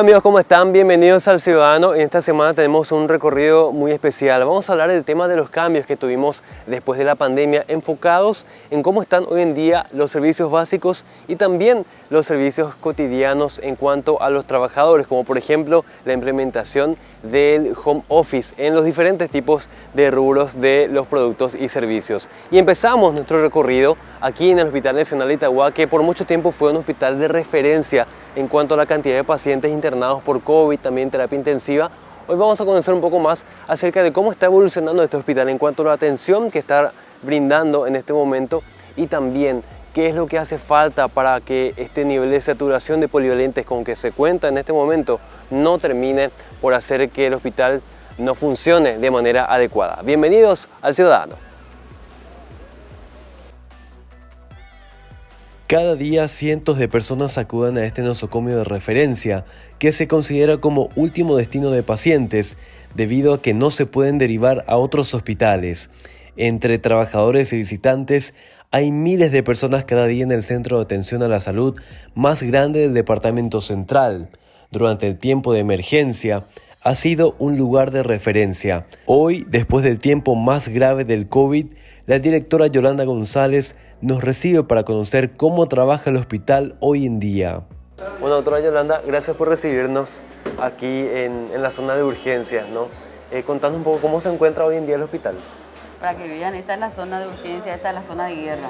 Amigos, ¿cómo están? Bienvenidos al Ciudadano. En esta semana tenemos un recorrido muy especial. Vamos a hablar del tema de los cambios que tuvimos después de la pandemia, enfocados en cómo están hoy en día los servicios básicos y también los servicios cotidianos en cuanto a los trabajadores, como por ejemplo la implementación del home office en los diferentes tipos de rubros de los productos y servicios. Y empezamos nuestro recorrido aquí en el Hospital Nacional de Itagua, que por mucho tiempo fue un hospital de referencia en cuanto a la cantidad de pacientes internados por COVID, también terapia intensiva. Hoy vamos a conocer un poco más acerca de cómo está evolucionando este hospital en cuanto a la atención que está brindando en este momento y también qué es lo que hace falta para que este nivel de saturación de polivalentes con que se cuenta en este momento no termine por hacer que el hospital no funcione de manera adecuada. Bienvenidos al Ciudadano. Cada día cientos de personas acuden a este nosocomio de referencia, que se considera como último destino de pacientes, debido a que no se pueden derivar a otros hospitales. Entre trabajadores y visitantes, hay miles de personas cada día en el centro de atención a la salud más grande del departamento central. Durante el tiempo de emergencia, ha sido un lugar de referencia. Hoy, después del tiempo más grave del COVID, la directora Yolanda González nos recibe para conocer cómo trabaja el hospital hoy en día. Bueno, doctora Yolanda, gracias por recibirnos aquí en la zona de urgencias, ¿no? Contando un poco cómo se encuentra hoy en día el hospital. Para que vean, esta es la zona de urgencia, esta es la zona de guerra.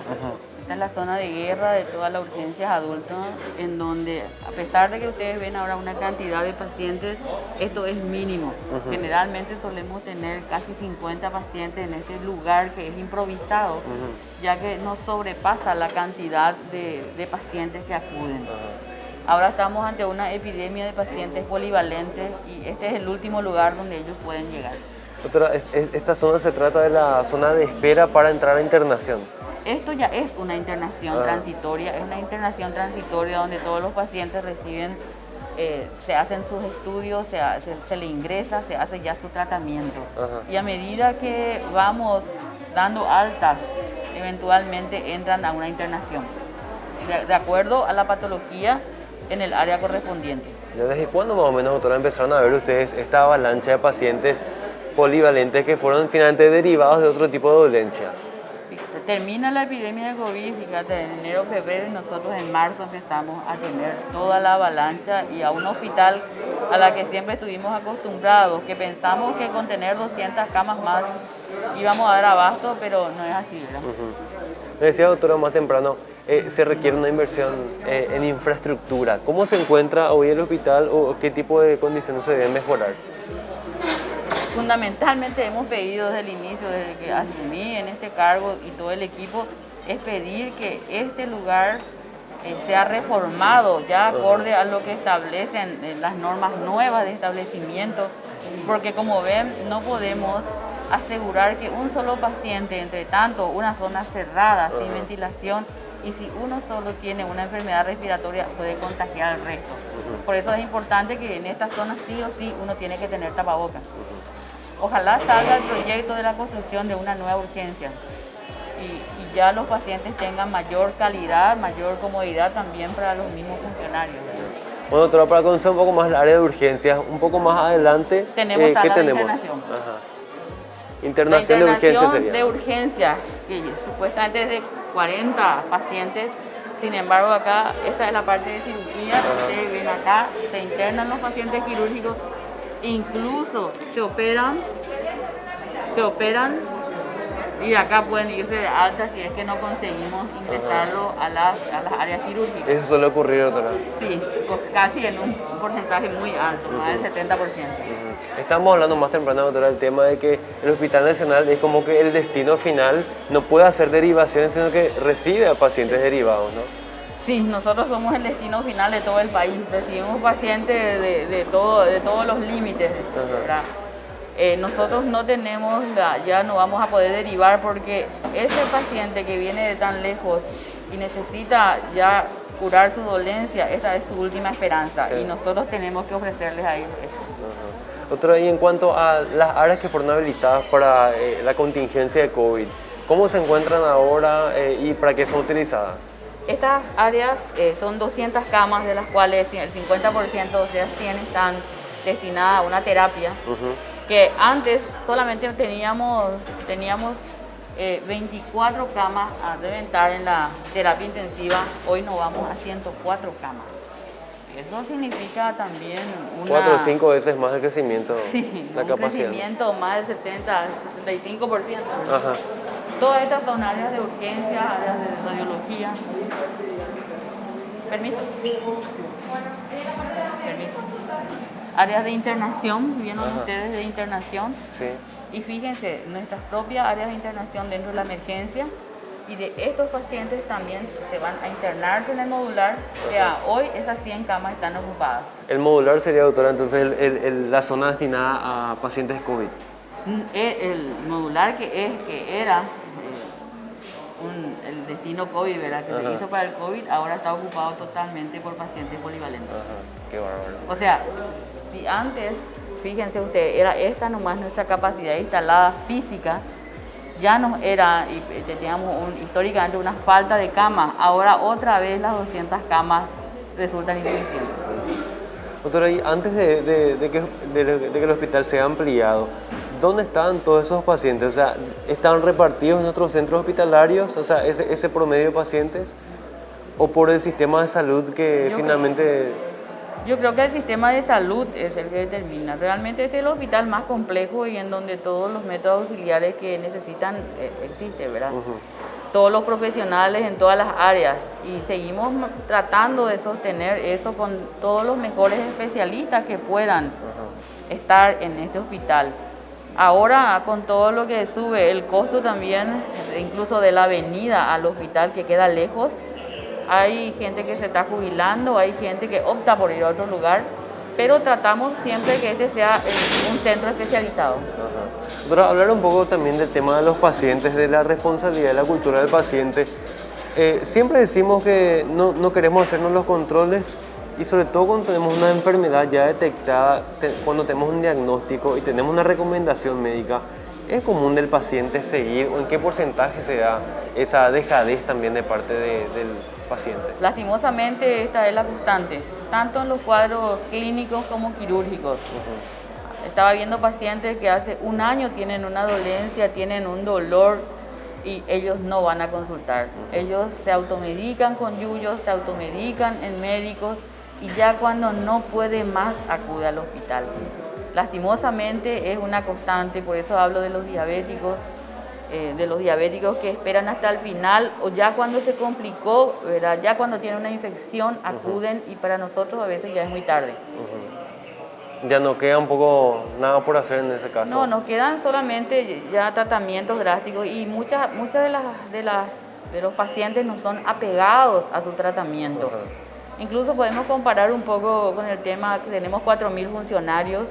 Esta es la zona de guerra de todas las urgencias adultas, en donde, a pesar de que ustedes ven ahora una cantidad de pacientes, esto es mínimo. Generalmente solemos tener casi 50 pacientes en este lugar que es improvisado, ya que no sobrepasa la cantidad de pacientes que acuden. Ahora estamos ante una epidemia de pacientes polivalentes y este es el último lugar donde ellos pueden llegar. Doctora, esta zona se trata de la zona de espera para entrar a internación. Esto ya es una internación transitoria, es una internación transitoria donde todos los pacientes reciben, se hacen sus estudios, se le ingresa, se hace ya su tratamiento. Y a medida que vamos dando altas, eventualmente entran a una internación, de acuerdo a la patología en el área correspondiente. ¿Desde cuándo más o menos, doctora, empezaron a ver ustedes esta avalancha de pacientes polivalentes que fueron finalmente derivados de otro tipo de dolencias? Termina la epidemia de COVID, fíjate, en enero, febrero, y nosotros en marzo empezamos a tener toda la avalancha y a un hospital a la que siempre estuvimos acostumbrados, que pensamos que con tener 200 camas más íbamos a dar abasto, pero no es así, ¿verdad? Me decía, doctora, más temprano, se requiere una inversión en infraestructura. ¿Cómo se encuentra hoy el hospital o qué tipo de condiciones se deben mejorar? Fundamentalmente hemos pedido desde el inicio, desde que asumí en este cargo y todo el equipo, es pedir que este lugar sea reformado ya acorde a lo que establecen las normas nuevas de establecimiento, porque como ven no podemos asegurar que un solo paciente, entre tanto una zona cerrada, sin ventilación, y si uno solo tiene una enfermedad respiratoria puede contagiar al resto. Por eso es importante que en esta zona sí o sí uno tiene que tener tapabocas. Ojalá salga el proyecto de la construcción de una nueva urgencia y ya los pacientes tengan mayor calidad, mayor comodidad también para los mismos funcionarios. Bueno, doctora, para conocer un poco más el área de urgencias, un poco más adelante, tenemos ¿qué tenemos? Internación. Internación de urgencias sería. De urgencias, que supuestamente es de 40 pacientes. Sin embargo, acá, esta es la parte de cirugía. Ustedes ven acá, se internan los pacientes quirúrgicos. Incluso se operan y acá pueden irse de alta si es que no conseguimos ingresarlo a las áreas quirúrgicas. ¿Eso suele ocurrir, doctora? Sí, casi en un porcentaje muy alto, más del 70%. Estamos hablando más temprano, doctora, del tema de que el Hospital Nacional es como que el destino final, no puede hacer derivaciones, sino que recibe a pacientes derivados, ¿no? Sí, nosotros somos el destino final de todo el país, recibimos pacientes de todos los límites, ¿verdad? Nosotros no tenemos, ya no vamos a poder derivar porque ese paciente que viene de tan lejos y necesita ya curar su dolencia, esta es su última esperanza y nosotros tenemos que ofrecerles a ellos eso. Doctora, y en cuanto a las áreas que fueron habilitadas para la contingencia de COVID, ¿cómo se encuentran ahora y para qué son utilizadas? Estas áreas son 200 camas, de las cuales el 50%, o sea, 100 están destinadas a una terapia, que antes solamente teníamos 24 camas a reventar en la terapia intensiva, hoy nos vamos a 104 camas. Eso significa también 4 o 5 veces más de crecimiento, sí, la un capacidad. crecimiento más del 70-75%. Ajá. Todas estas son áreas de urgencia, áreas de radiología. Permiso. Permiso. Áreas de internación, vieron ustedes de internación. Sí. Y fíjense, nuestras propias áreas de internación dentro de la emergencia. Y de estos pacientes también se van a internarse en el modular, que hoy esas 100 camas están ocupadas. El modular sería, doctora, entonces la zona destinada a pacientes COVID. El modular que era el destino COVID, ¿verdad? Que se hizo para el COVID, ahora está ocupado totalmente por pacientes polivalentes. Ajá, qué bárbaro. O sea, si antes, fíjense ustedes, era esta nomás nuestra capacidad instalada física, ya nos era, y teníamos históricamente una falta de camas, ahora otra vez las 200 camas resultan insuficientes. Doctora, y antes de que el hospital sea ampliado, ¿dónde estaban todos esos pacientes? O sea, ¿estaban repartidos en otros centros hospitalarios? O sea, ese promedio de pacientes, ¿o por el sistema de salud que Yo creo que el sistema de salud es el que determina. Realmente este es el hospital más complejo y en donde todos los métodos auxiliares que necesitan existen, ¿verdad? Todos los profesionales en todas las áreas, y seguimos tratando de sostener eso con todos los mejores especialistas que puedan estar en este hospital. Ahora, con todo lo que sube el costo también, incluso de la avenida al hospital que queda lejos, hay gente que se está jubilando, hay gente que opta por ir a otro lugar, pero tratamos siempre que este sea un centro especializado. Doctora, hablar un poco también del tema de los pacientes, de la responsabilidad de la cultura del paciente. Siempre decimos que no queremos hacernos los controles, y sobre todo cuando tenemos una enfermedad ya detectada, cuando tenemos un diagnóstico y tenemos una recomendación médica, ¿es común del paciente seguir, o en qué porcentaje se da esa dejadez también de parte del paciente? Lastimosamente esta es la constante, tanto en los cuadros clínicos como quirúrgicos. Estaba viendo pacientes que hace un año tienen una dolencia, tienen un dolor y ellos no van a consultar. Ellos se automedican con yuyos, se automedican en médicos y ya cuando no puede más acude al hospital. Lastimosamente es una constante, por eso hablo de los diabéticos que esperan hasta el final o ya cuando se complicó, ¿verdad? Ya cuando tienen una infección acuden y para nosotros a veces ya es muy tarde. Ya no queda un poco nada por hacer en ese caso. No, nos quedan solamente ya tratamientos drásticos y muchas de los pacientes no son apegados a su tratamiento. Incluso podemos comparar un poco con el tema que tenemos 4.000 funcionarios.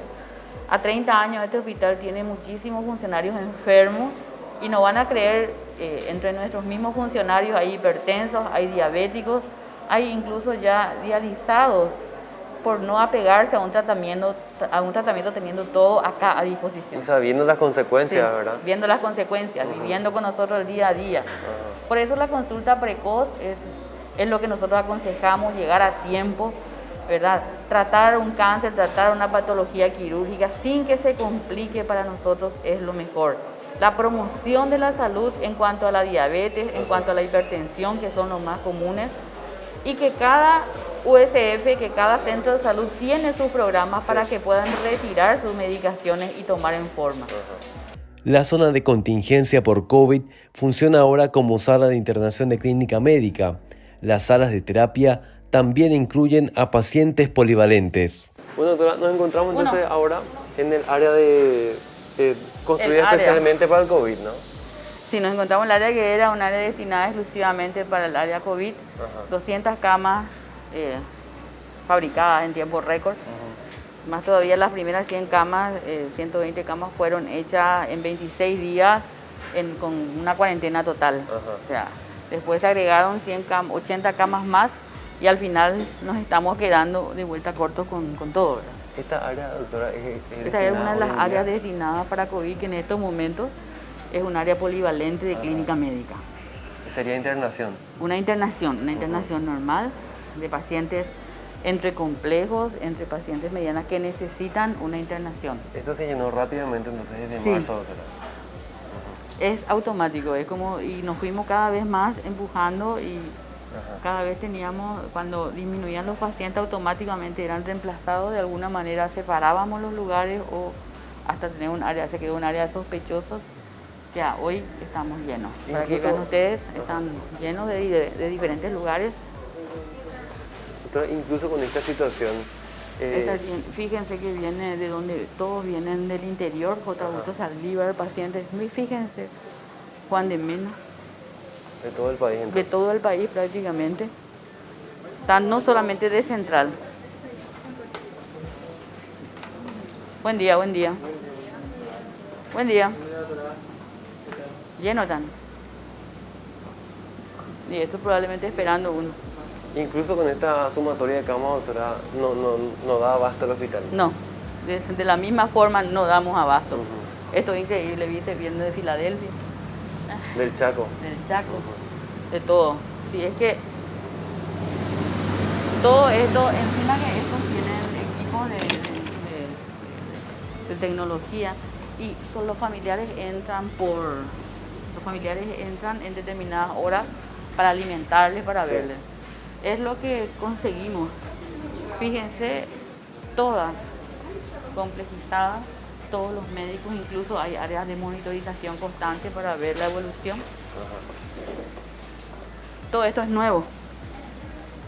A 30 años este hospital tiene muchísimos funcionarios enfermos y no van a creer, entre nuestros mismos funcionarios hay hipertensos, hay diabéticos, hay incluso ya dializados por no apegarse a un tratamiento teniendo todo acá a disposición. Y sabiendo las consecuencias, Sí, ¿verdad? viendo las consecuencias, viviendo con nosotros el día a día. Por eso la consulta precoz es lo que nosotros aconsejamos, llegar a tiempo, ¿verdad? Tratar un cáncer, tratar una patología quirúrgica sin que se complique para nosotros es lo mejor. La promoción de la salud en cuanto a la diabetes, en cuanto a la hipertensión, que son los más comunes, y que cada USF, que cada centro de salud tiene sus programas para que puedan retirar sus medicaciones y tomar en forma. La zona de contingencia por COVID funciona ahora como sala de internación de clínica médica. Las salas de terapia también incluyen a pacientes polivalentes. Bueno, doctora, nos encontramos entonces ahora en el área construida especialmente para el COVID, ¿no? Sí, nos encontramos en el área que era un área destinada exclusivamente para el área COVID, 200 camas fabricadas en tiempo récord. Más todavía las primeras 100 camas, 120 camas fueron hechas en 26 días con una cuarentena total. O sea, después se agregaron 80 camas más y al final nos estamos quedando de vuelta cortos con todo, ¿verdad? Esta área, doctora, esta es una de las áreas destinadas para COVID, que en estos momentos es un área polivalente de clínica médica. sería internación. Una internación normal de pacientes entre complejos, entre pacientes medianas que necesitan una internación. Esto se llenó rápidamente entonces desde Sí. marzo, doctora. Es automático, es como, y nos fuimos cada vez más empujando y Ajá. cada vez teníamos, cuando disminuían los pacientes automáticamente eran reemplazados de alguna manera, separábamos los lugares o hasta tener un área, se quedó un área de sospechosos, que hoy estamos llenos. Para que Incluso- vean ustedes, están llenos de diferentes lugares. Doctora, incluso con esta situación, Fíjense que viene de donde todos vienen del interior, J. Augusto Saldívar, pacientes, fíjense, Juan de Mena, de todo el país de entonces. todo el país prácticamente, están no solamente de Central. Buen día, buen día. Buen día. Lleno tan. Y esto probablemente esperando uno. Incluso con esta sumatoria de camas, doctora, no da abasto el hospital. No, de la misma forma no damos abasto. Ujú. Esto es increíble, viste, viendo de Filadelfia, Del Chaco. del Chaco, de todo. Sí, es que todo esto, encima que estos tienen equipos de tecnología y son los familiares entran en determinadas horas para alimentarles, para Sí. verles. Es lo que conseguimos. Fíjense, todas complejizadas, todos los médicos, incluso hay áreas de monitorización constante para ver la evolución. Todo esto es nuevo.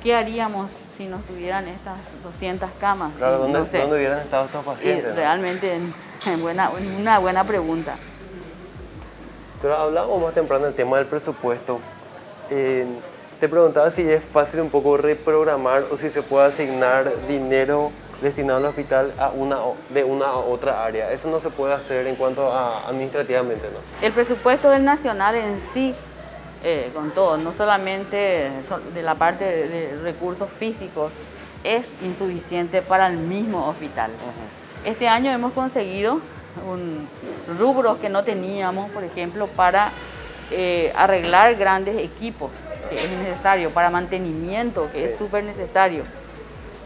¿Qué haríamos si nos tuvieran estas 200 camas? Claro, Y ¿dónde, no sé. ¿dónde hubieran estado estos Y pacientes? ¿no? realmente una buena pregunta. Pero hablábamos más temprano del tema del presupuesto. Te preguntaba si es fácil un poco reprogramar o si se puede asignar dinero destinado al hospital de una a otra área. Eso no se puede hacer en cuanto a administrativamente, ¿no? El presupuesto del nacional en sí, con todo, no solamente de la parte de recursos físicos, es insuficiente para el mismo hospital. Este año hemos conseguido un rubro que no teníamos, por ejemplo, para arreglar grandes equipos, que es necesario, para mantenimiento, que Sí. es súper necesario.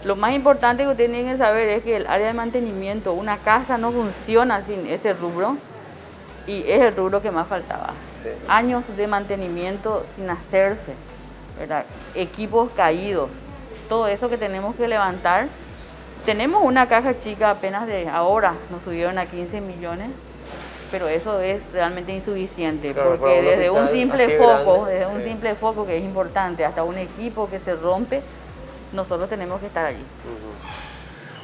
Lo más importante que ustedes tienen que saber es que el área de mantenimiento, una casa no funciona sin ese rubro y es el rubro que más faltaba. Sí. Años de mantenimiento sin hacerse, ¿verdad? Equipos caídos, todo eso que tenemos que levantar. Tenemos una caja chica apenas de ahora, nos subieron a 15 millones, pero eso es realmente insuficiente, Claro, para porque un desde un hospital simple así foco, grande, desde un sí. simple foco que es importante, hasta un equipo que se rompe, nosotros tenemos que estar allí.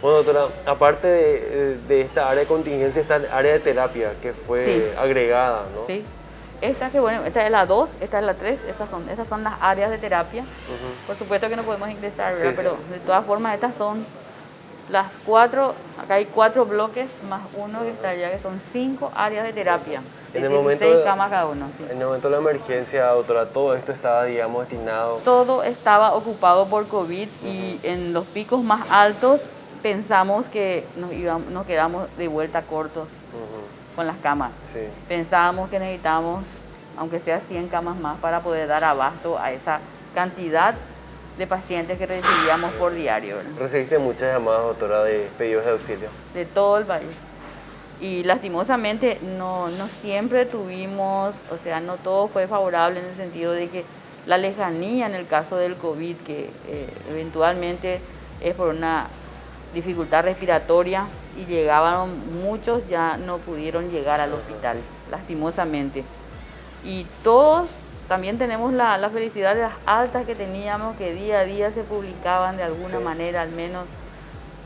Bueno, doctora, aparte de esta área de contingencia, está el área de terapia que fue Sí. agregada, ¿no? ¿Sí? Esta es la 2, esta es la 3, estas son las áreas de terapia. Por supuesto que no podemos ingresar, ¿verdad? Sí, sí. Pero de todas formas estas son las 4, acá hay 4 bloques más uno que está allá, que son 5 áreas de terapia. De En el momento 16 de- camas cada uno. Sí. En el momento de la emergencia, doctora, todo esto estaba, digamos, destinado. Todo estaba ocupado por COVID y en los picos más altos pensamos que nos quedamos de vuelta cortos con las camas. Sí. Pensábamos que necesitábamos, aunque sea 100 camas más, para poder dar abasto a esa cantidad de pacientes que recibíamos por diario, ¿verdad? Recibiste muchas llamadas, doctora, de pedidos de auxilio. De todo el país. Y lastimosamente no siempre tuvimos, o sea, no todo fue favorable en el sentido de que la lejanía en el caso del COVID, que eventualmente es por una dificultad respiratoria y llegaban muchos, ya no pudieron llegar al hospital, lastimosamente. Y todos también tenemos la felicidad de las altas que teníamos, que día a día se publicaban de alguna Sí. manera al menos,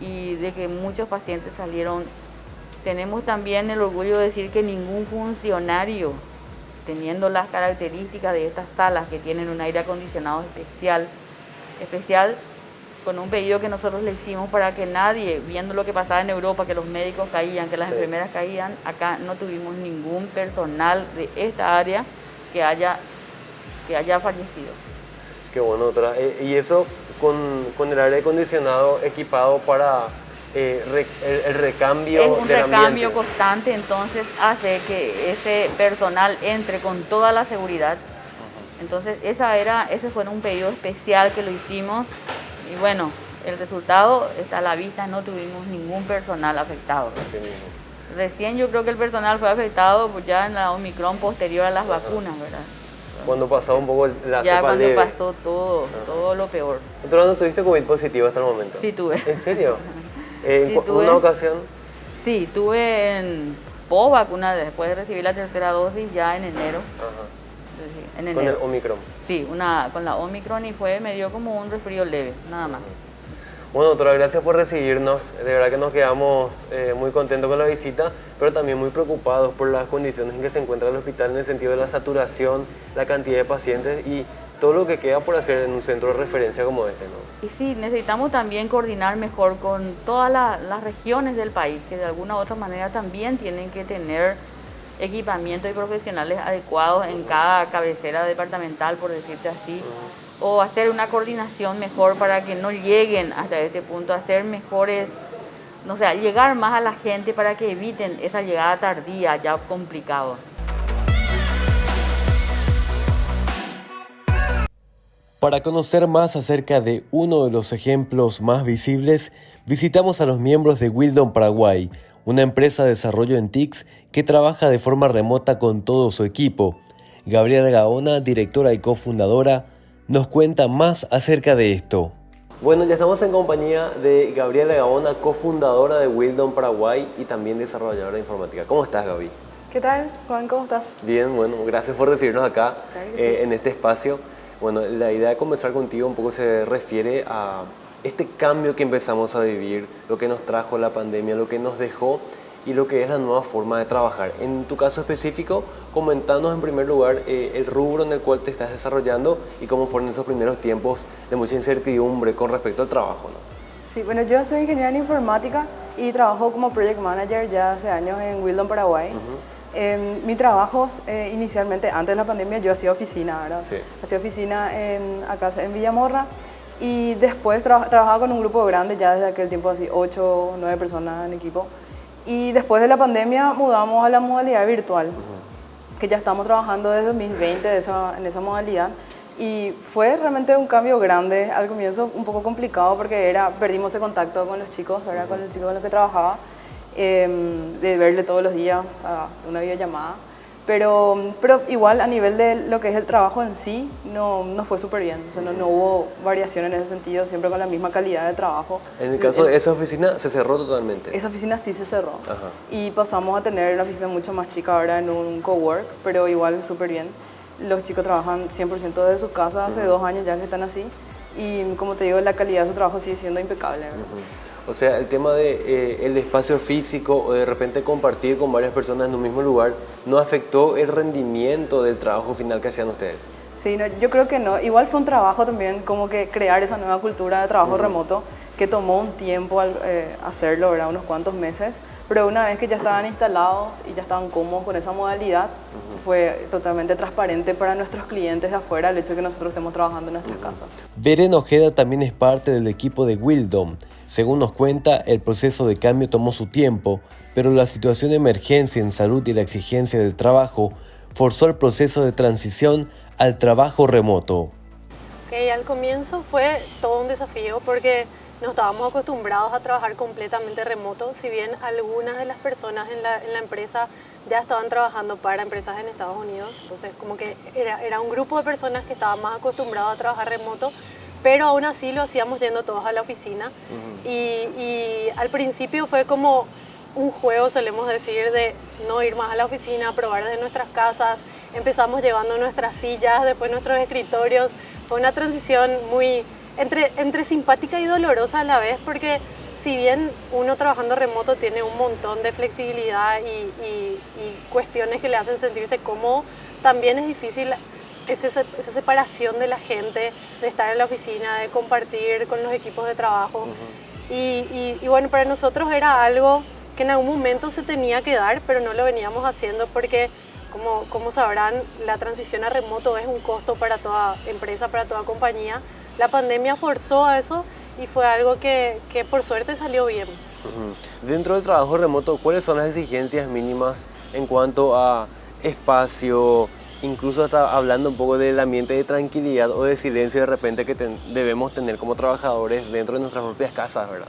y de que muchos pacientes salieron. Tenemos también el orgullo de decir que ningún funcionario, teniendo las características de estas salas que tienen un aire acondicionado especial, con un pedido que nosotros le hicimos para que nadie, viendo lo que pasaba en Europa, que los médicos caían, que las Sí. enfermeras caían, acá no tuvimos ningún personal de esta área que haya fallecido. Qué bueno, doctora. Y eso con el aire acondicionado equipado para el recambio Es un del recambio ambiente. constante, entonces hace que ese personal entre con toda la seguridad Entonces ese fue un pedido especial que lo hicimos y bueno, el resultado está a la vista, no tuvimos ningún personal afectado. Así mismo. Recién yo creo que el personal fue afectado pues, ya en la Omicron posterior a las vacunas, ¿verdad? Cuando pasó un poco la ya cepa cuando leve. pasó todo lo peor. ¿Entonces no tuviste COVID positivo hasta el momento? Sí tuve. ¿En serio? Sí, tuve. ¿Una ocasión? Sí, tuve en vacuna después de recibir la tercera dosis ya en enero. Ajá. En enero. Con el Omicron. Sí, con la Omicron y me dio como un resfrío leve, nada más. Bueno, doctora, gracias por recibirnos. De verdad que nos quedamos muy contentos con la visita, pero también muy preocupados por las condiciones en que se encuentra el hospital en el sentido de la saturación, la cantidad de pacientes y todo lo que queda por hacer en un centro de referencia como este, ¿no? Y sí, necesitamos también coordinar mejor con todas las regiones del país, que de alguna u otra manera también tienen que tener equipamiento y profesionales adecuados en cada cabecera departamental, por decirte así. O hacer una coordinación mejor para que no lleguen hasta este punto, hacer mejores, no sé, llegar más a la gente para que eviten esa llegada tardía, ya complicado. Para conocer más acerca de uno de los ejemplos más visibles, visitamos a los miembros de Wildon Paraguay, una empresa de desarrollo en TICS que trabaja de forma remota con todo su equipo. Gabriela Gaona, directora y cofundadora, nos cuenta más acerca de esto. Bueno, ya estamos en compañía de Gabriela Gaona, cofundadora de Wildon Paraguay y también desarrolladora de informática. ¿Cómo estás, Gaby? ¿Qué tal, Juan? ¿Cómo estás? Bien, bueno, gracias por recibirnos acá Claro que sí. en este espacio. Bueno, la idea de conversar contigo un poco se refiere a este cambio que empezamos a vivir, lo que nos trajo la pandemia, lo que nos dejó y lo que es la nueva forma de trabajar. En tu caso específico, comentanos en primer lugar el rubro en el cual te estás desarrollando y cómo fueron esos primeros tiempos de mucha incertidumbre con respecto al trabajo, ¿no? Sí, bueno, yo soy ingeniera en informática y trabajo como project manager ya hace años en Wildon, Paraguay. Mi trabajo, inicialmente, antes de la pandemia, yo hacía oficina, ¿verdad? Sí. Hacía oficina acá en Villamorra y después trabajaba con un grupo grande, ya desde aquel tiempo así 8 o 9 personas en equipo. Y después de la pandemia mudamos a la modalidad virtual, que ya estamos trabajando desde 2020 en esa modalidad. Y fue realmente un cambio grande, al comienzo un poco complicado porque perdimos el contacto con los chicos, ¿verdad? Con el chico con el que trabajaba, de verle todos los días a una videollamada. Pero igual a nivel de lo que es el trabajo en sí, no fue súper bien. O sea, no hubo variación en ese sentido, siempre con la misma calidad de trabajo. En el caso de esa oficina, se cerró totalmente. Esa oficina sí se cerró. Ajá. Y pasamos a tener una oficina mucho más chica ahora en un cowork, pero igual súper bien. Los chicos trabajan 100% desde sus casas, hace 2 años ya que están así. Y como te digo, la calidad de su trabajo sigue siendo impecable, ¿verdad? O sea, el tema de el espacio físico o de repente compartir con varias personas en un mismo lugar no afectó el rendimiento del trabajo final que hacían ustedes. Sí, no, yo creo que no. Igual fue un trabajo también como que crear esa nueva cultura de trabajo remoto que tomó un tiempo hacerlo, ¿verdad? Unos cuantos meses, pero una vez que ya estaban instalados y ya estaban cómodos con esa modalidad, fue totalmente transparente para nuestros clientes de afuera el hecho de que nosotros estemos trabajando en nuestras casas. Beren Ojeda también es parte del equipo de Wildon. Según nos cuenta, el proceso de cambio tomó su tiempo, pero la situación de emergencia en salud y la exigencia del trabajo forzó el proceso de transición al trabajo remoto. Al comienzo fue todo un desafío porque no estábamos acostumbrados a trabajar completamente remoto, si bien algunas de las personas en la empresa ya estaban trabajando para empresas en Estados Unidos, entonces como que era un grupo de personas que estaban más acostumbrados a trabajar remoto, pero aún así lo hacíamos yendo todos a la oficina y al principio fue como un juego, solemos decir, de no ir más a la oficina, probar desde nuestras casas. Empezamos llevando nuestras sillas, después nuestros escritorios. Fue una transición muy entre simpática y dolorosa a la vez, porque si bien uno trabajando remoto tiene un montón de flexibilidad y cuestiones que le hacen sentirse cómodo, también es difícil esa separación de la gente, de estar en la oficina, de compartir con los equipos de trabajo. Y bueno, para nosotros era algo que en algún momento se tenía que dar, pero no lo veníamos haciendo porque, como sabrán, la transición a remoto es un costo para toda empresa, para toda compañía. La pandemia forzó a eso y fue algo que por suerte salió bien. Dentro del trabajo remoto, ¿cuáles son las exigencias mínimas en cuanto a espacio, incluso hasta hablando un poco del ambiente de tranquilidad o de silencio de repente que debemos tener como trabajadores dentro de nuestras propias casas, ¿verdad?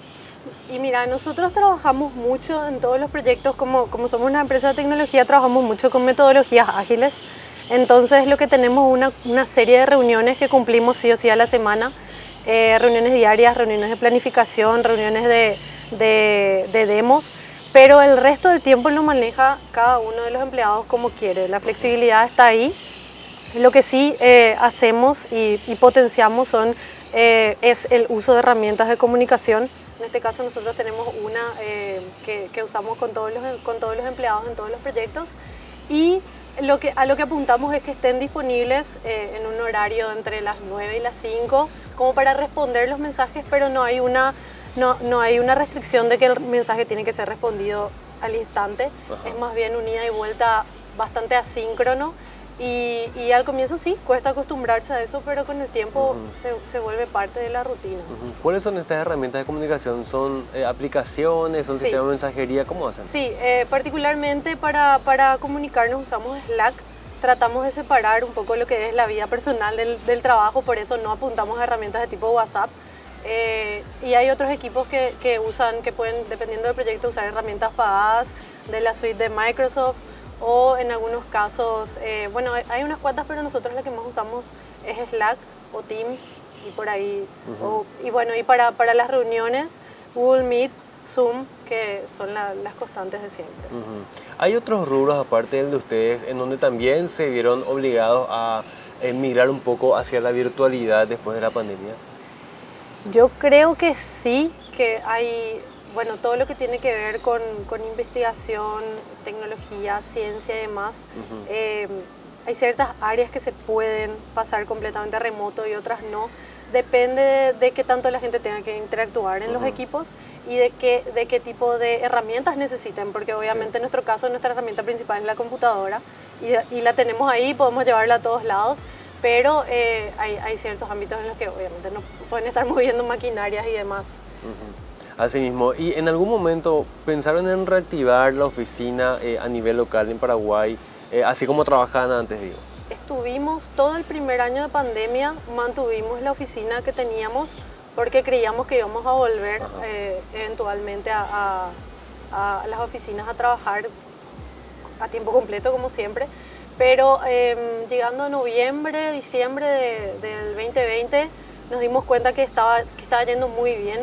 Y mira, nosotros trabajamos mucho en todos los proyectos, como somos una empresa de tecnología, trabajamos mucho con metodologías ágiles. Entonces lo que tenemos es una serie de reuniones que cumplimos sí o sí a la semana, reuniones diarias, reuniones de planificación, reuniones de demos, pero el resto del tiempo lo maneja cada uno de los empleados como quiere. La flexibilidad está ahí. Lo que sí hacemos y potenciamos es el uso de herramientas de comunicación. En este caso nosotros tenemos una que usamos con todos los empleados en todos los proyectos, y a lo que apuntamos es que estén disponibles en un horario entre las 9 y las 5 como para responder los mensajes, pero no hay una restricción de que el mensaje tiene que ser respondido al instante. Ajá. Es más bien un ida y vuelta bastante asíncrono. Y al comienzo sí, cuesta acostumbrarse a eso, pero con el tiempo se vuelve parte de la rutina. ¿Cuáles son estas herramientas de comunicación? ¿Son aplicaciones? ¿Son sistemas de mensajería? ¿Cómo hacen? Sí, particularmente para comunicarnos usamos Slack. Tratamos de separar un poco lo que es la vida personal del trabajo, por eso no apuntamos a herramientas de tipo WhatsApp. Y hay otros equipos que pueden, dependiendo del proyecto, usar herramientas pagadas de la suite de Microsoft, o en algunos casos, bueno, hay unas cuantas, pero nosotros la que más usamos es Slack o Teams y por ahí. Y bueno, y para las reuniones, Google Meet, Zoom, que son las constantes de siempre. ¿Hay otros rubros aparte del de ustedes en donde también se vieron obligados a migrar un poco hacia la virtualidad después de la pandemia? Yo creo que sí, que hay... Bueno, todo lo que tiene que ver con investigación, tecnología, ciencia y demás, hay ciertas áreas que se pueden pasar completamente a remoto y otras no. Depende de qué tanto la gente tenga que interactuar en los equipos y de qué tipo de herramientas necesiten, porque obviamente en nuestro caso nuestra herramienta principal es la computadora y la tenemos ahí, podemos llevarla a todos lados, pero hay ciertos ámbitos en los que obviamente no pueden estar moviendo maquinarias y demás. Así mismo, ¿y en algún momento pensaron en reactivar la oficina a nivel local en Paraguay, así como trabajaban antes, digo? Estuvimos todo el primer año de pandemia, mantuvimos la oficina que teníamos porque creíamos que íbamos a volver eventualmente a las oficinas a trabajar a tiempo completo como siempre, pero llegando a noviembre, diciembre del 2020, nos dimos cuenta que estaba yendo muy bien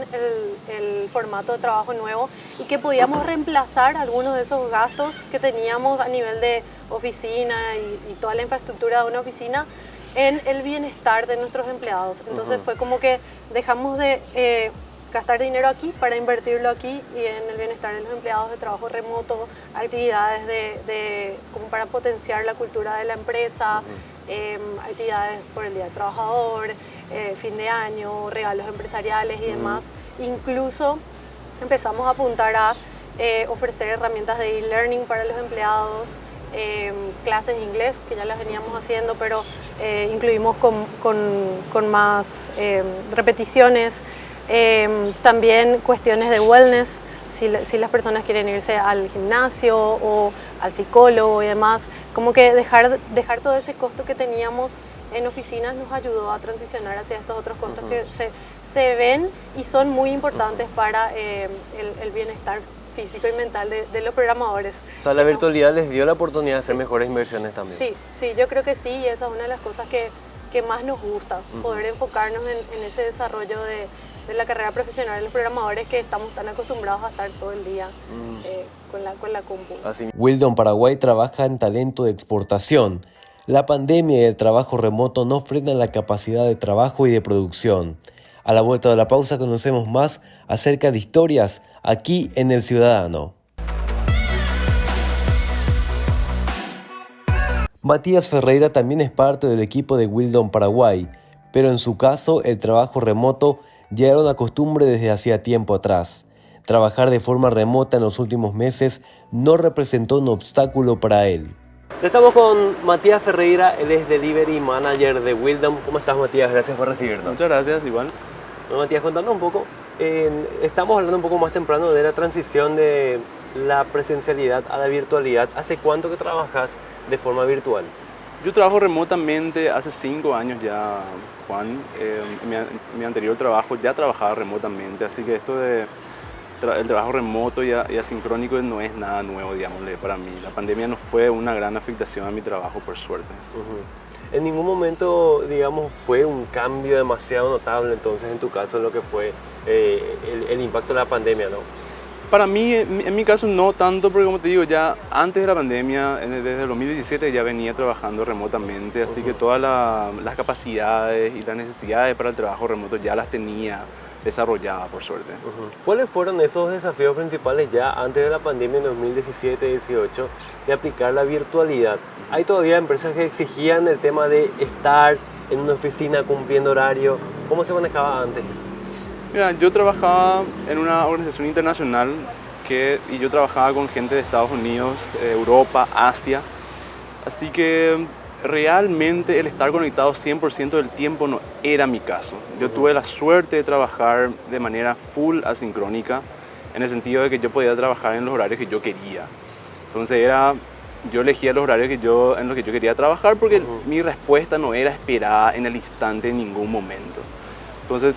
el formato de trabajo nuevo y que podíamos reemplazar algunos de esos gastos que teníamos a nivel de oficina y toda la infraestructura de una oficina en el bienestar de nuestros empleados. Entonces fue como que dejamos de gastar dinero aquí para invertirlo aquí y en el bienestar de los empleados, de trabajo remoto, actividades como para potenciar la cultura de la empresa, actividades por el Día del Trabajador, fin de año, regalos empresariales y demás. Incluso empezamos a apuntar a ofrecer herramientas de e-learning para los empleados, clases de inglés, que ya las veníamos haciendo, pero incluimos con más repeticiones. También cuestiones de wellness, si las personas quieren irse al gimnasio o al psicólogo y demás, como que dejar todo ese costo que teníamos en oficinas nos ayudó a transicionar hacia estos otros costos que se ven y son muy importantes para el bienestar físico y mental de los programadores. O sea, la virtualidad les dio la oportunidad de hacer mejores inversiones también. Sí, yo creo que sí, y esa es una de las cosas que más nos gusta, poder enfocarnos en ese desarrollo de la carrera profesional de los programadores, que estamos tan acostumbrados a estar todo el día con la compu. Wildon Paraguay trabaja en talento de exportación. La pandemia y el trabajo remoto no frenan la capacidad de trabajo y de producción. A la vuelta de la pausa conocemos más acerca de historias aquí en El Ciudadano. Matías Ferreira también es parte del equipo de Wildon Paraguay, pero en su caso el trabajo remoto ya era una costumbre desde hacía tiempo atrás. Trabajar de forma remota en los últimos meses no representó un obstáculo para él. Estamos con Matías Ferreira, él es Delivery Manager de Wildon. ¿Cómo estás, Matías? Gracias por recibirnos. Muchas gracias, igual. Bueno, Matías, contando un poco, estamos hablando un poco más temprano de la transición de la presencialidad a la virtualidad. ¿Hace cuánto que trabajas de forma virtual? Yo trabajo remotamente hace 5 años ya, Juan. Mi anterior trabajo ya trabajaba remotamente, así que esto de el trabajo remoto y asincrónico no es nada nuevo, digámosle, para mí. La pandemia no fue una gran afectación a mi trabajo, por suerte. En ningún momento, digamos, fue un cambio demasiado notable, entonces, en tu caso, lo que fue el impacto de la pandemia, ¿no? Para mí, en mi caso, no tanto, porque como te digo, ya antes de la pandemia, desde el 2017 ya venía trabajando remotamente, así que todas las capacidades y las necesidades para el trabajo remoto ya las tenía desarrolladas, por suerte. ¿Cuáles fueron esos desafíos principales ya antes de la pandemia en 2017-18 de aplicar la virtualidad? ¿Hay todavía empresas que exigían el tema de estar en una oficina cumpliendo horario? ¿Cómo se manejaba antes eso? Mira, yo trabajaba en una organización internacional y yo trabajaba con gente de Estados Unidos, Europa, Asia, así que realmente el estar conectado 100% del tiempo no era mi caso. Yo tuve la suerte de trabajar de manera full asincrónica, en el sentido de que yo podía trabajar en los horarios que yo quería. Entonces yo elegía los horarios en los que yo quería trabajar porque mi respuesta no era esperada en el instante en ningún momento. Entonces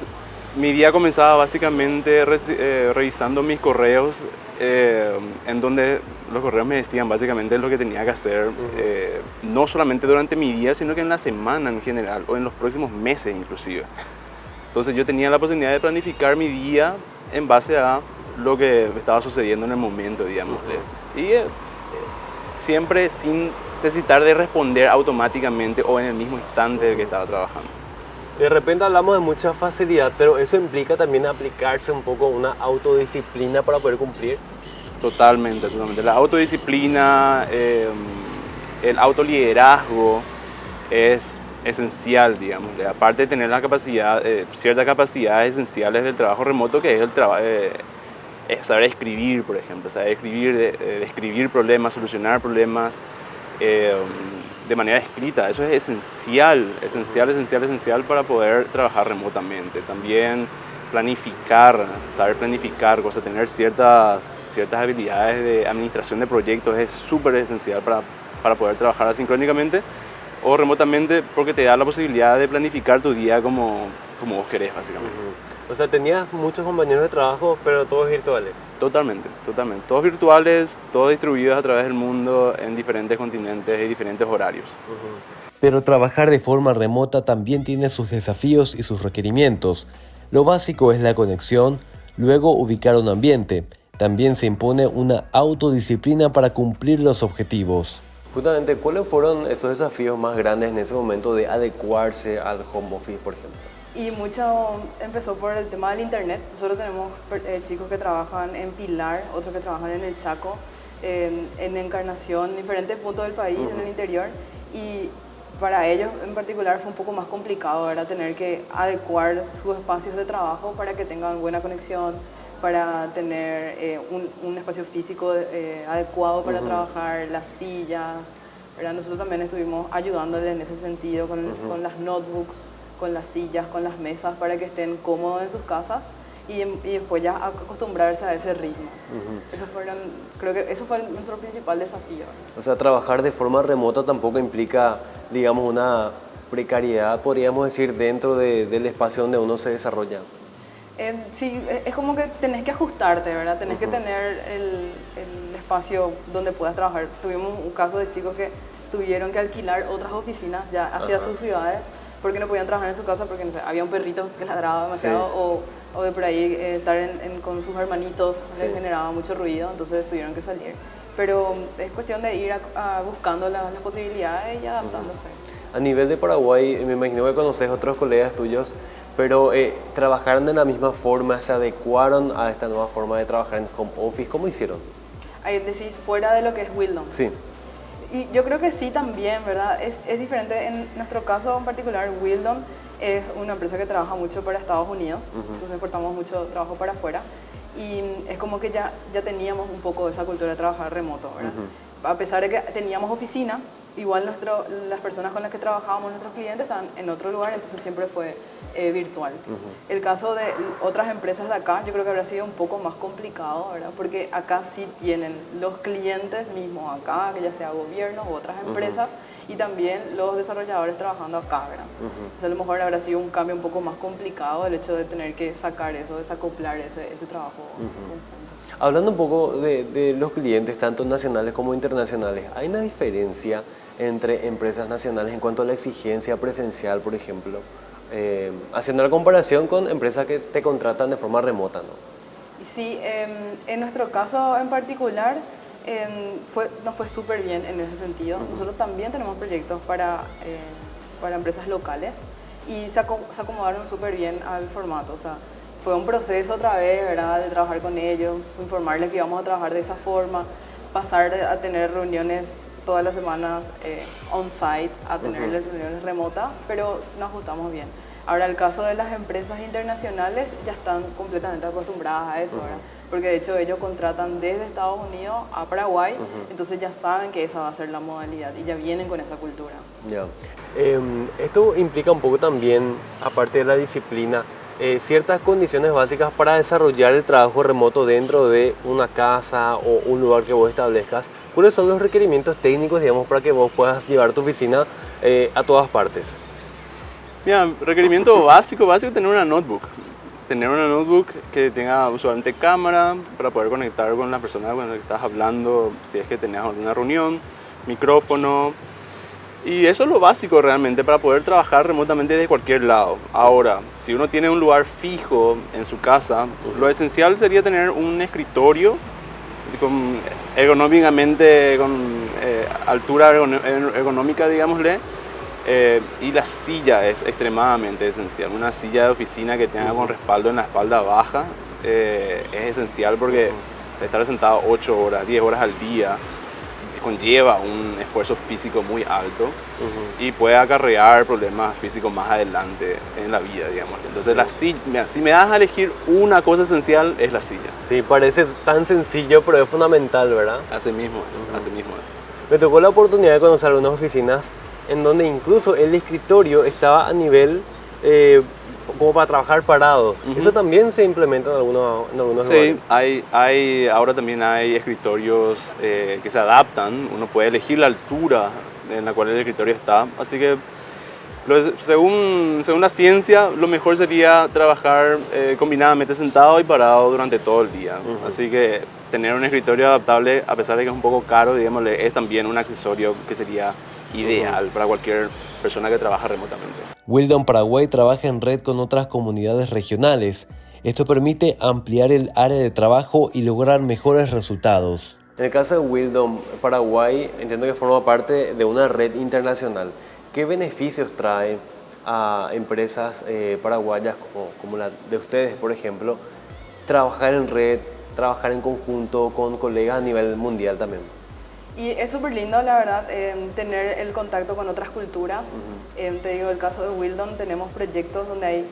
mi día comenzaba básicamente revisando mis correos, en donde los correos me decían básicamente lo que tenía que hacer, no solamente durante mi día, sino que en la semana en general, o en los próximos meses inclusive. Entonces yo tenía la posibilidad de planificar mi día en base a lo que estaba sucediendo en el momento, digámosle. Y siempre sin necesitar de responder automáticamente o en el mismo instante del que estaba trabajando. De repente hablamos de mucha facilidad, pero eso implica también aplicarse un poco una autodisciplina para poder cumplir. Totalmente, totalmente. La autodisciplina, el autoliderazgo es esencial, digamos. Aparte de tener la capacidad, ciertas capacidades esenciales del trabajo remoto, que es saber escribir, por ejemplo, saber escribir, describir problemas, solucionar problemas de manera escrita. Eso es esencial, esencial para poder trabajar remotamente. También planificar, saber planificar cosas, tener ciertas habilidades de administración de proyectos es súper esencial para poder trabajar asincrónicamente o remotamente, porque te da la posibilidad de planificar tu día como vos querés, básicamente. O sea, tenías muchos compañeros de trabajo, pero todos virtuales. Totalmente. Todos virtuales, todos distribuidos a través del mundo en diferentes continentes y diferentes horarios. Pero trabajar de forma remota también tiene sus desafíos y sus requerimientos. Lo básico es la conexión, luego ubicar un ambiente. También se impone una autodisciplina para cumplir los objetivos. Justamente, ¿cuáles fueron esos desafíos más grandes en ese momento de adecuarse al home office, por ejemplo? Y mucho empezó por el tema del internet. Nosotros tenemos chicos que trabajan en Pilar, otros que trabajan en el Chaco, en Encarnación, en diferentes puntos del país, en el interior. Y para ellos en particular fue un poco más complicado, ¿verdad? Tener que adecuar sus espacios de trabajo para que tengan buena conexión, para tener un espacio físico adecuado para trabajar, las sillas, ¿verdad? Nosotros también estuvimos ayudándole en ese sentido con las notebooks, con las sillas, con las mesas, para que estén cómodos en sus casas y después ya acostumbrarse a ese ritmo. Creo que eso fue nuestro principal desafío. O sea, trabajar de forma remota tampoco implica, digamos, una precariedad, podríamos decir, dentro del espacio donde uno se desarrolla. Sí, es como que tenés que ajustarte, ¿verdad? Tenés que tener el espacio donde puedas trabajar. Tuvimos un caso de chicos que tuvieron que alquilar otras oficinas ya hacia sus ciudades porque no podían trabajar en su casa porque no sé, había un perrito que ladraba demasiado o de por ahí estar con sus hermanitos les generaba mucho ruido, entonces tuvieron que salir. Pero es cuestión de ir buscando las posibilidades y adaptándose. A nivel de Paraguay, me imagino que conoces otros colegas tuyos, pero ¿trabajaron de la misma forma? ¿Se adecuaron a esta nueva forma de trabajar en home office? ¿Cómo hicieron? Ahí decís, fuera de lo que es Wildon. Sí. Y yo creo que sí también, ¿verdad? Es diferente. En nuestro caso en particular, Wildon es una empresa que trabaja mucho para Estados Unidos, entonces exportamos mucho trabajo para afuera y es como que ya teníamos un poco de esa cultura de trabajar remoto, ¿verdad? A pesar de que teníamos oficina, igual las personas con las que trabajábamos, nuestros clientes, estaban en otro lugar, entonces siempre fue virtual. El caso de otras empresas de acá, yo creo que habrá sido un poco más complicado, ¿verdad? Porque acá sí tienen los clientes mismos acá, que ya sea gobierno u otras empresas, y también los desarrolladores trabajando acá, ¿verdad? Entonces a lo mejor habrá sido un cambio un poco más complicado el hecho de tener que sacar eso, desacoplar ese trabajo conjunto. Hablando un poco de los clientes, tanto nacionales como internacionales, ¿hay una diferencia entre empresas nacionales en cuanto a la exigencia presencial, por ejemplo? Haciendo la comparación con empresas que te contratan de forma remota, ¿no? Y sí, en nuestro caso en particular nos fue súper bien en ese sentido. Nosotros también tenemos proyectos para empresas locales y se acomodaron súper bien al formato. O sea, fue un proceso otra vez, ¿verdad?, de trabajar con ellos, informarles que íbamos a trabajar de esa forma, pasar a tener reuniones todas las semanas on-site, a tener reuniones remotas, pero nos ajustamos bien. Ahora, el caso de las empresas internacionales ya están completamente acostumbradas a eso, ¿verdad? Porque de hecho ellos contratan desde Estados Unidos a Paraguay, entonces ya saben que esa va a ser la modalidad y ya vienen con esa cultura. Ya. Esto implica un poco también, aparte de la disciplina, ciertas condiciones básicas para desarrollar el trabajo remoto dentro de una casa o un lugar que vos establezcas. ¿Cuáles son los requerimientos técnicos, digamos, para que vos puedas llevar tu oficina a todas partes? Mira, requerimiento básico es tener una notebook. Tener una notebook que tenga usualmente cámara para poder conectar con la persona con la que estás hablando, si es que tenés alguna reunión, micrófono. Y eso es lo básico realmente para poder trabajar remotamente desde cualquier lado. Ahora, si uno tiene un lugar fijo en su casa, lo esencial sería tener un escritorio con ergonómicamente, con altura ergonómica, digámosle, y la silla es extremadamente esencial. Una silla de oficina que tenga con respaldo en la espalda baja es esencial porque estar sentado 8 horas, 10 horas al día conlleva un esfuerzo físico muy alto y puede acarrear problemas físicos más adelante en la vida, digamos. Entonces la silla, mira, si me das a elegir una cosa esencial, es la silla. Sí, parece tan sencillo, pero es fundamental, ¿verdad? Así mismo es, así mismo es. Me tocó la oportunidad de conocer algunas oficinas en donde incluso el escritorio estaba a nivel como para trabajar parados. ¿Eso también se implementa en algunos lugares? Sí, ahora también hay escritorios que se adaptan. Uno puede elegir la altura en la cual el escritorio está. Así que según la ciencia, lo mejor sería trabajar combinadamente sentado y parado durante todo el día. Así que tener un escritorio adaptable, a pesar de que es un poco caro, digámosle, es también un accesorio que sería ideal para cualquier persona que trabaja remotamente. Wildom Paraguay trabaja en red con otras comunidades regionales. Esto permite ampliar el área de trabajo y lograr mejores resultados. En el caso de Wildom Paraguay, entiendo que forma parte de una red internacional. ¿Qué beneficios trae a empresas paraguayas como la de ustedes, por ejemplo, trabajar en red, trabajar en conjunto con colegas a nivel mundial también? Y es súper lindo, la verdad, tener el contacto con otras culturas. Te digo, el caso de Wildom, tenemos proyectos donde hay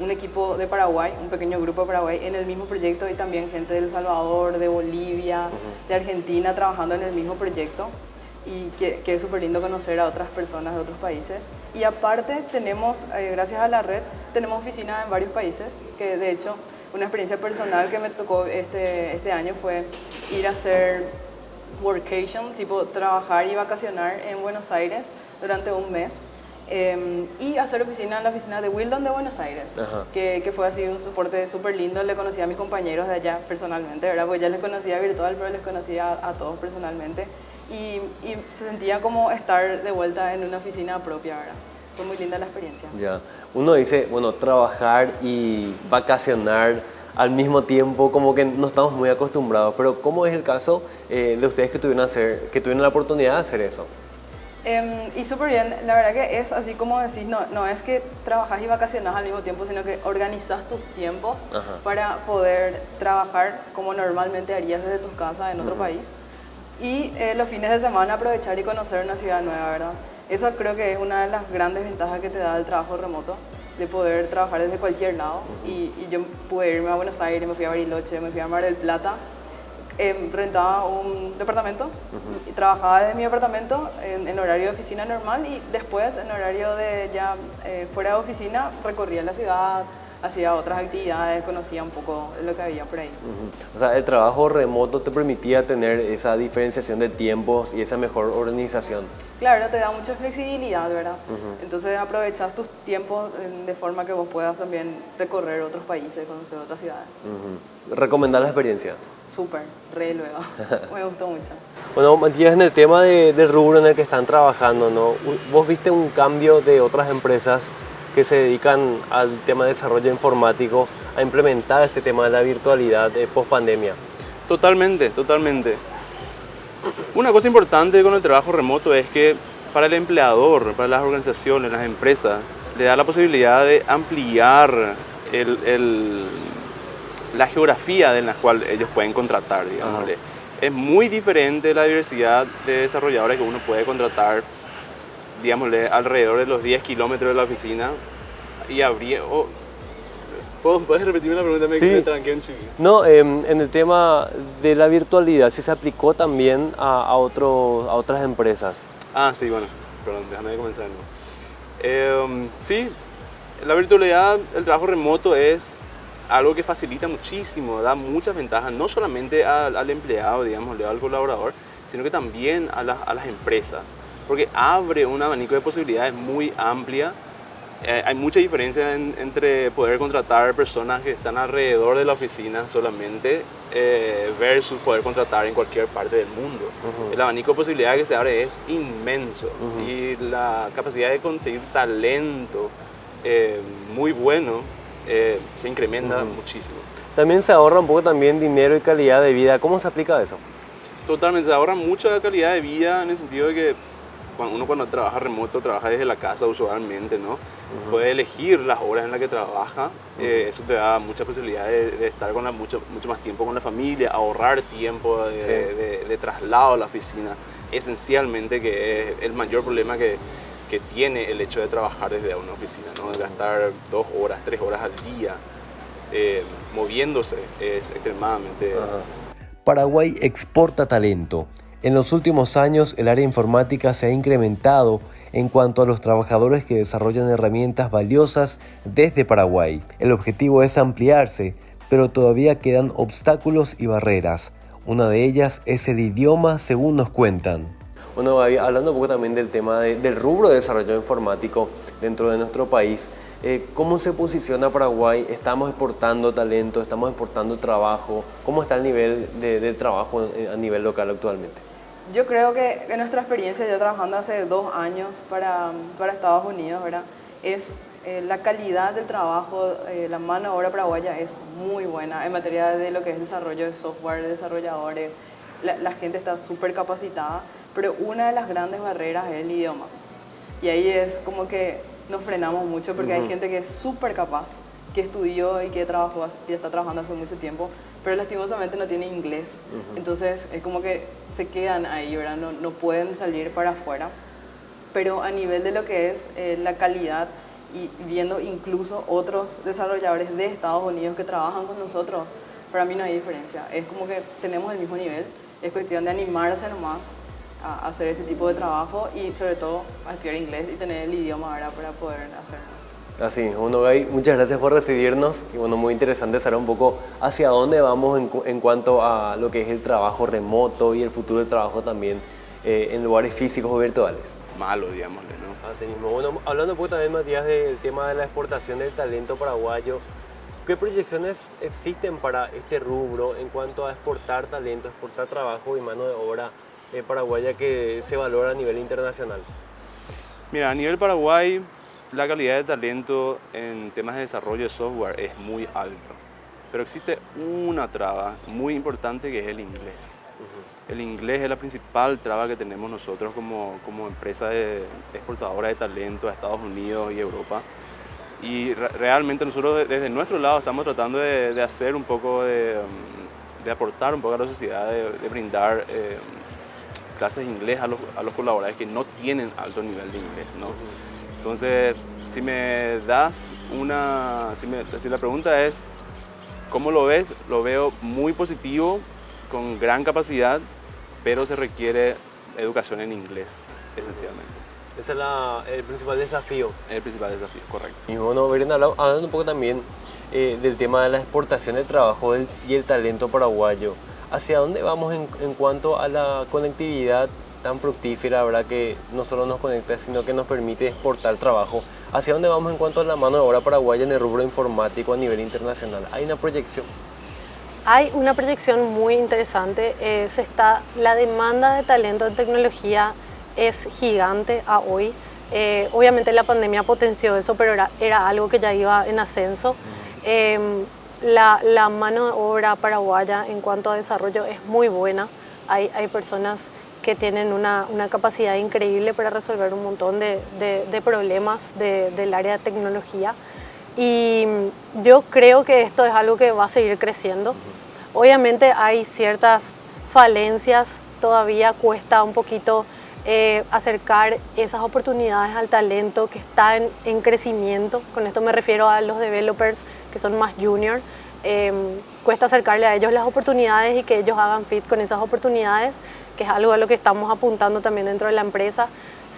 un equipo de Paraguay, un pequeño grupo de Paraguay en el mismo proyecto y también gente de El Salvador, de Bolivia, de Argentina trabajando en el mismo proyecto. Y que es súper lindo conocer a otras personas de otros países. Y aparte tenemos, gracias a la red, tenemos oficinas en varios países, que de hecho una experiencia personal que me tocó este año fue ir a hacer workation, tipo trabajar y vacacionar en Buenos Aires durante un mes y hacer oficina en la oficina de Wildom de Buenos Aires, que fue así un soporte súper lindo. Le conocí a mis compañeros de allá personalmente, ¿verdad? Porque ya les conocía virtual, pero les conocía a todos personalmente y se sentía como estar de vuelta en una oficina propia, ¿verdad? Fue muy linda la experiencia. Ya. Uno dice, bueno, trabajar y vacacionar al mismo tiempo, como que no estamos muy acostumbrados, pero ¿cómo es el caso de ustedes que tuvieron la oportunidad de hacer eso? Y súper bien, la verdad que es así como decís, no es que trabajas y vacacionas al mismo tiempo, sino que organizas tus tiempos para poder trabajar como normalmente harías desde tus casas en otro país y los fines de semana aprovechar y conocer una ciudad nueva, ¿verdad? Eso creo que es una de las grandes ventajas que te da el trabajo remoto, de poder trabajar desde cualquier lado. Y yo pude irme a Buenos Aires, me fui a Bariloche, me fui a Mar del Plata, rentaba un departamento y trabajaba desde mi apartamento en horario de oficina normal y después en horario de ya fuera de oficina recorría la ciudad, hacía otras actividades, conocía un poco de lo que había por ahí. O sea, el trabajo remoto te permitía tener esa diferenciación de tiempos y esa mejor organización. Claro, te da mucha flexibilidad, ¿verdad? Entonces aprovechas tus tiempos de forma que vos puedas también recorrer otros países, conocer otras ciudades. ¿Recomendar la experiencia? Súper, re luego. Me gustó mucho. Bueno, Matías, en el tema del rubro en el que están trabajando, ¿no? ¿Vos viste un cambio de otras empresas que se dedican al tema de desarrollo informático a implementar este tema de la virtualidad post pandemia? Totalmente, totalmente. Una cosa importante con el trabajo remoto es que para el empleador, para las organizaciones, las empresas, le da la posibilidad de ampliar la geografía en la cual ellos pueden contratar, digámosle. Es muy diferente la diversidad de desarrolladores que uno puede contratar, digámosle, alrededor de los 10 kilómetros de la oficina y habría... ¿Puedes repetirme la pregunta? Sí. Me tranqué en sí. No, en el tema de la virtualidad, ¿sí se aplicó también a otras empresas? Ah, sí, bueno, perdón, déjame comenzar. Sí, la virtualidad, el trabajo remoto es algo que facilita muchísimo, da muchas ventajas, no solamente al empleado, digámosle, al colaborador, sino que también a las empresas, porque abre un abanico de posibilidades muy amplia. Hay mucha diferencia entre poder contratar personas que están alrededor de la oficina solamente versus poder contratar en cualquier parte del mundo. El abanico de posibilidades que se abre es inmenso y la capacidad de conseguir talento muy bueno se incrementa muchísimo. También se ahorra un poco también dinero y calidad de vida. ¿Cómo se aplica eso? Totalmente, se ahorra mucha calidad de vida en el sentido de que cuando trabaja remoto, trabaja desde la casa usualmente, ¿no? Puede elegir las horas en las que trabaja, eso te da mucha posibilidad de estar con mucho más tiempo con la familia, ahorrar tiempo de traslado a la oficina, esencialmente, que es el mayor problema que tiene el hecho de trabajar desde una oficina, ¿no? De gastar 2 horas, 3 horas al día moviéndose es extremadamente... Paraguay exporta talento. En los últimos años, el área informática se ha incrementado en cuanto a los trabajadores que desarrollan herramientas valiosas desde Paraguay. El objetivo es ampliarse, pero todavía quedan obstáculos y barreras. Una de ellas es el idioma, según nos cuentan. Bueno, Gaby, hablando un poco también del tema del rubro de desarrollo informático dentro de nuestro país, ¿cómo se posiciona Paraguay? ¿Estamos exportando talento? ¿Estamos exportando trabajo? ¿Cómo está el nivel de trabajo a nivel local actualmente? Yo creo que en nuestra experiencia, ya trabajando hace 2 años para Estados Unidos, ¿verdad? Es la calidad del trabajo, la mano de obra paraguaya es muy buena en materia de lo que es desarrollo de software, de desarrolladores. La gente está súper capacitada, pero una de las grandes barreras es el idioma. Y ahí es como que nos frenamos mucho porque hay gente que es súper capaz, que estudió y que trabajó y está trabajando hace mucho tiempo, pero lastimosamente no tiene inglés. Entonces es como que se quedan ahí, ¿verdad? No pueden salir para afuera. Pero a nivel de lo que es la calidad y viendo incluso otros desarrolladores de Estados Unidos que trabajan con nosotros, para mí no hay diferencia. Es como que tenemos el mismo nivel, es cuestión de animarse nomás a hacer este tipo de trabajo y sobre todo a estudiar inglés y tener el idioma ahora para poder hacerlo. Así, bueno, Gaby, muchas gracias por recibirnos y bueno, muy interesante saber un poco hacia dónde vamos en cuanto a lo que es el trabajo remoto y el futuro del trabajo también en lugares físicos o virtuales. Malo, digámosle, ¿no? Así mismo. Bueno, hablando un poco también, Matías, del tema de la exportación del talento paraguayo, ¿qué proyecciones existen para este rubro en cuanto a exportar talento, exportar trabajo y mano de obra paraguaya que se valora a nivel internacional? Mira, a nivel Paraguay, la calidad de talento en temas de desarrollo de software es muy alta, pero existe una traba muy importante que es el inglés. El inglés es la principal traba que tenemos nosotros como empresa exportadora de talento a Estados Unidos y Europa. Y realmente nosotros desde nuestro lado estamos tratando de hacer un poco, de aportar un poco a la sociedad, de brindar clases de inglés a los colaboradores que no tienen alto nivel de inglés, ¿no? Entonces, si me das si la pregunta es ¿cómo lo ves? Lo veo muy positivo, con gran capacidad, pero se requiere educación en inglés, esencialmente. Ese es el principal desafío. El principal desafío, correcto. Y bueno, Verena, hablando un poco también del tema de la exportación del trabajo y el talento paraguayo. ¿Hacia dónde vamos en cuanto a la conectividad tan fructífera, ¿verdad? Que no solo nos conecta, sino que nos permite exportar trabajo? ¿Hacia dónde vamos en cuanto a la mano de obra paraguaya en el rubro informático a nivel internacional? ¿Hay una proyección? Hay una proyección muy interesante. La demanda de talento en tecnología es gigante a hoy. Obviamente la pandemia potenció eso, pero era algo que ya iba en ascenso. La mano de obra paraguaya en cuanto a desarrollo es muy buena. Hay personas que tienen una capacidad increíble para resolver un montón de problemas del área de tecnología. Y yo creo que esto es algo que va a seguir creciendo. Obviamente hay ciertas falencias, todavía cuesta un poquito acercar esas oportunidades al talento que está en crecimiento. Con esto me refiero a los developers que son más junior. Cuesta acercarle a ellos las oportunidades y que ellos hagan fit con esas oportunidades, que es algo a lo que estamos apuntando también dentro de la empresa.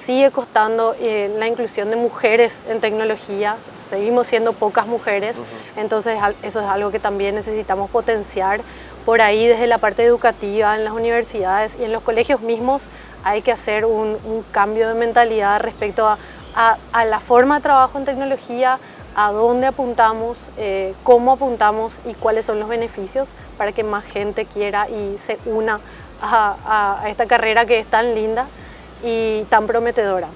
Sigue costando la inclusión de mujeres en tecnología, seguimos siendo pocas mujeres, entonces eso es algo que también necesitamos potenciar. Por ahí desde la parte educativa, en las universidades y en los colegios mismos hay que hacer un cambio de mentalidad respecto a la forma de trabajo en tecnología, a dónde apuntamos, cómo apuntamos y cuáles son los beneficios para que más gente quiera y se una a esta carrera que es tan linda y tan prometedora.